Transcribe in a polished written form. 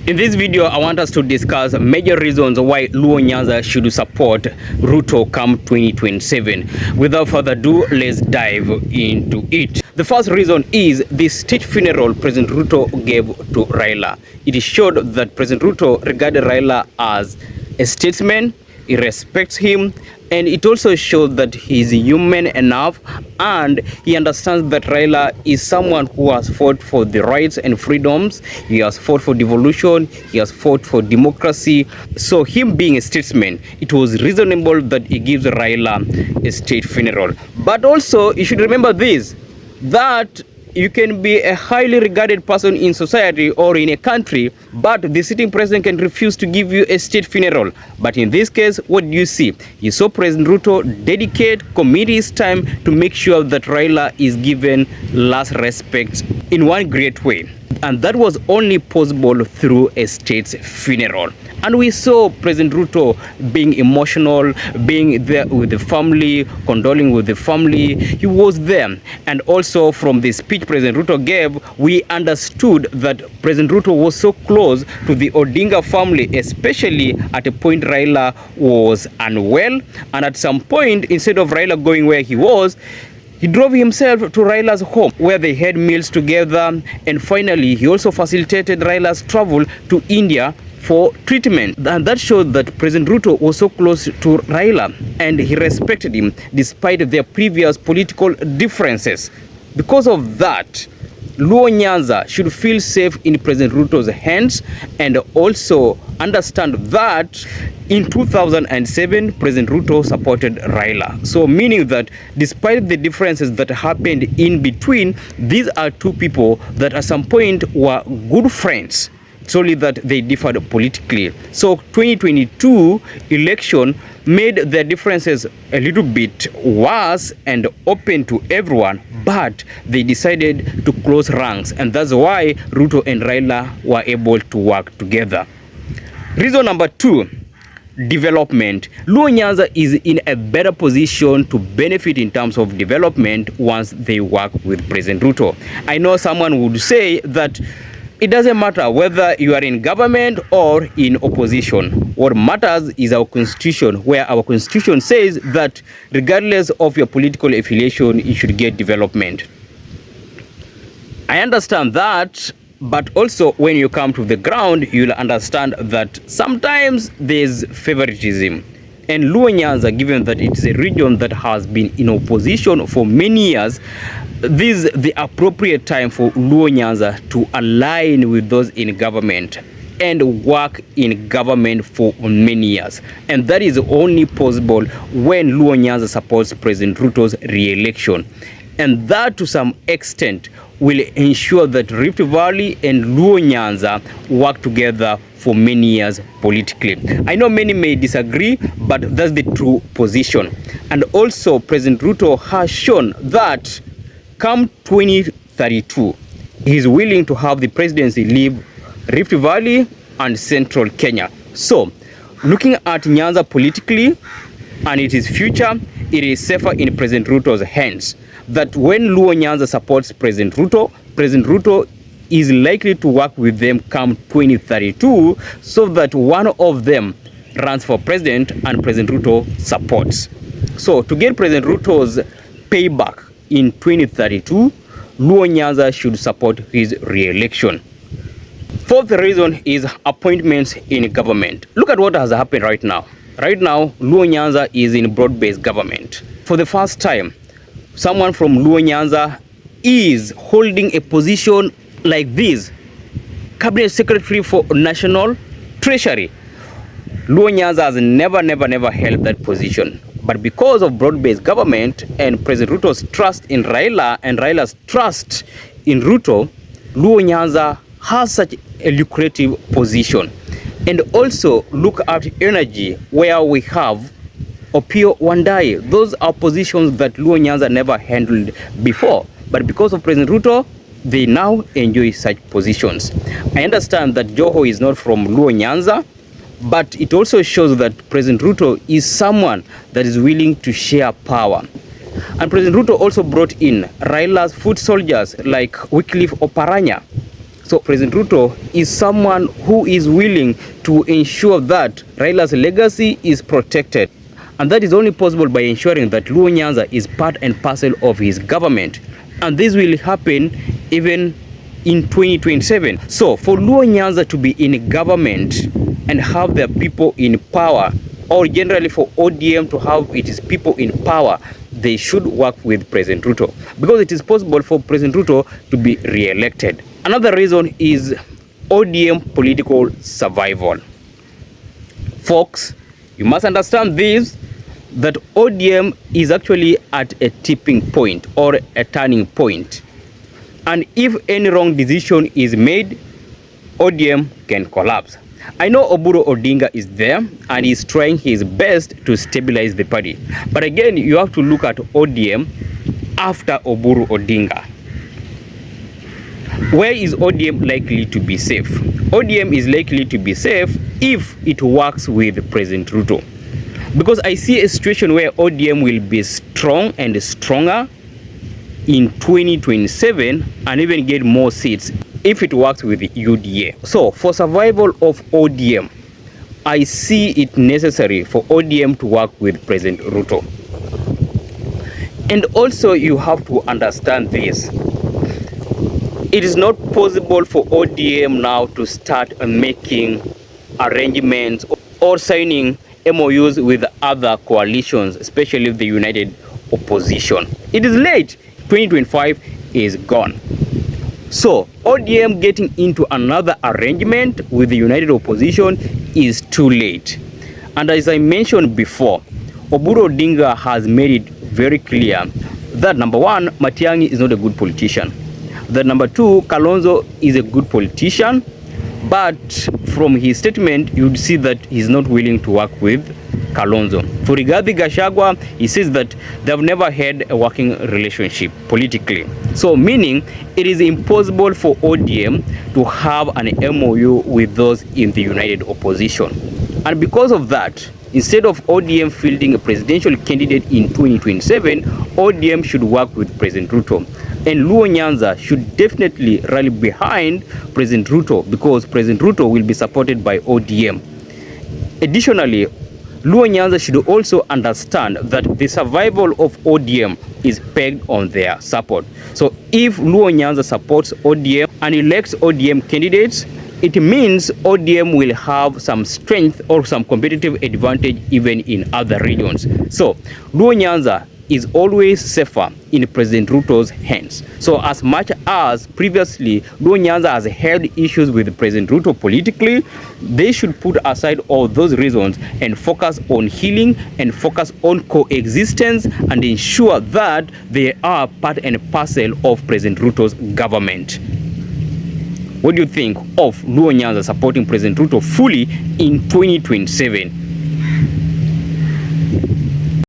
In this video, I want us to discuss major reasons why Luo Nyanza should support Ruto come 2027. Without further ado, let's dive into it. The first reason is the state funeral President Ruto gave to Raila. It showed that President Ruto regarded Raila as a statesman. He respects him, and it also shows that he is human enough and he understands that Raila is someone who has fought for the rights and freedoms. He has fought for devolution, he has fought for democracy. So him being a statesman, it was reasonable that he gives Raila a state funeral. But also you should remember this, that you can be a highly regarded person in society or in a country, but the sitting president can refuse to give you a state funeral. But in this case, what do you see? You saw President Ruto commit his time to make sure that Raila is given last respect in one great way. And that was only possible through a state's funeral. And we saw President Ruto being emotional, being there with the family, condoling with the family. He was there. And also from the speech President Ruto gave, we understood that President Ruto was so close to the Odinga family, especially at a point Raila was unwell. And at some point, instead of Raila going where he was, he drove himself to Raila's home where they had meals together, and finally he also facilitated Raila's travel to India for treatment. And that showed that President Ruto was so close to Raila and he respected him despite their previous political differences. Because of that, Luo Nyanza should feel safe in President Ruto's hands and also understand that in 2007, President Ruto supported Raila. So meaning that despite the differences that happened in between, these are two people that at some point were good friends. It's only that they differed politically. So 2022 election made their differences a little bit worse and open to everyone, but they decided to close ranks, and that's why Ruto and Raila were able to work together. Reason number 2, development. Luo Nyanza is in a better position to benefit in terms of development once they work with President Ruto. I know someone would say that it doesn't matter whether you are in government or in opposition. What matters is our constitution, where our constitution says that regardless of your political affiliation, you should get development. I understand that, but also when you come to the ground, you'll understand that sometimes there's favoritism. And Luo Nyanza, given that it's a region that has been in opposition for many years, this is the appropriate time for Luo Nyanza to align with those in government and work in government for many years. And that is only possible when Luo Nyanza supports President Ruto's re-election. And that to some extent will ensure that Rift Valley and Luo Nyanza work together for many years politically. I know many may disagree, but that's the true position. And also President Ruto has shown that come 2032, he is willing to have the presidency leave Rift Valley and Central Kenya. So looking at Nyanza politically and its future, it is safer in President Ruto's hands. That when Luo Nyanza supports President Ruto is likely to work with them come 2032 so that one of them runs for president and President Ruto supports. So to get President Ruto's payback in 2032, Luo Nyanza should support his re-election. Fourth reason is appointments in government. Look at what has happened right now. Right now, Luo Nyanza is in broad-based government. For the first time, someone from Luo Nyanza is holding a position like this, Cabinet Secretary for National Treasury. Luo Nyanza has never held that position. But because of broad-based government and President Ruto's trust in Raila and Raila's trust in Ruto, Luo Nyanza has such a lucrative position. And also look at energy, where we have Opio Wandai. Those are positions that Luo Nyanza never handled before. But because of President Ruto, they now enjoy such positions. I understand that Joho is not from Luo Nyanza, but it also shows that President Ruto is someone that is willing to share power. And President Ruto also brought in Raila's foot soldiers like Wycliffe Oparanya. So President Ruto is someone who is willing to ensure that Raila's legacy is protected. And that is only possible by ensuring that Luo Nyanza is part and parcel of his government. And this will happen even in 2027. So for Luo Nyanza to be in government and have their people in power, or generally for ODM to have its people in power, they should work with President Ruto, because it is possible for President Ruto to be re-elected. Another reason is ODM political survival. Folks, you must understand this, that ODM is actually at a tipping point or a turning point. And if any wrong decision is made, ODM can collapse. I know Oburu Odinga is there and he's trying his best to stabilize the party. But again, you have to look at ODM after Oburu Odinga. Where is ODM likely to be safe? ODM is likely to be safe if it works with President Ruto. Because I see a situation where ODM will be strong and stronger in 2027 and even get more seats if it works with the UDA. So for survival of ODM, I see it necessary for ODM to work with President Ruto. And also you have to understand this. It is not possible for ODM now to start making arrangements or signing MOUs with other coalitions, especially the United Opposition. It is late. 2025 is gone. So ODM getting into another arrangement with the United Opposition is too late. And as I mentioned before, Oburu Odinga has made it very clear that number one, Matiang'i is not a good politician. That number two, Kalonzo is a good politician, but from his statement, you would see that he's not willing to work with Kalonzo. For Rigathi Gachagua, he says that they've never had a working relationship politically. So meaning it is impossible for ODM to have an MOU with those in the United Opposition. And because of that, instead of ODM fielding a presidential candidate in 2027, ODM should work with President Ruto. And Luo Nyanza should definitely rally behind President Ruto, because President Ruto will be supported by ODM. Additionally, Luo Nyanza should also understand that the survival of ODM is pegged on their support. So if Luo Nyanza supports ODM and elects ODM candidates, it means ODM will have some strength or some competitive advantage even in other regions. So Luo Nyanza is always safer in President Ruto's hands. So as much as previously Luo Nyanza has held issues with President Ruto politically, they should put aside all those reasons and focus on healing and focus on coexistence and ensure that they are part and parcel of President Ruto's government. What do you think of Luo Nyanza supporting President Ruto fully in 2027?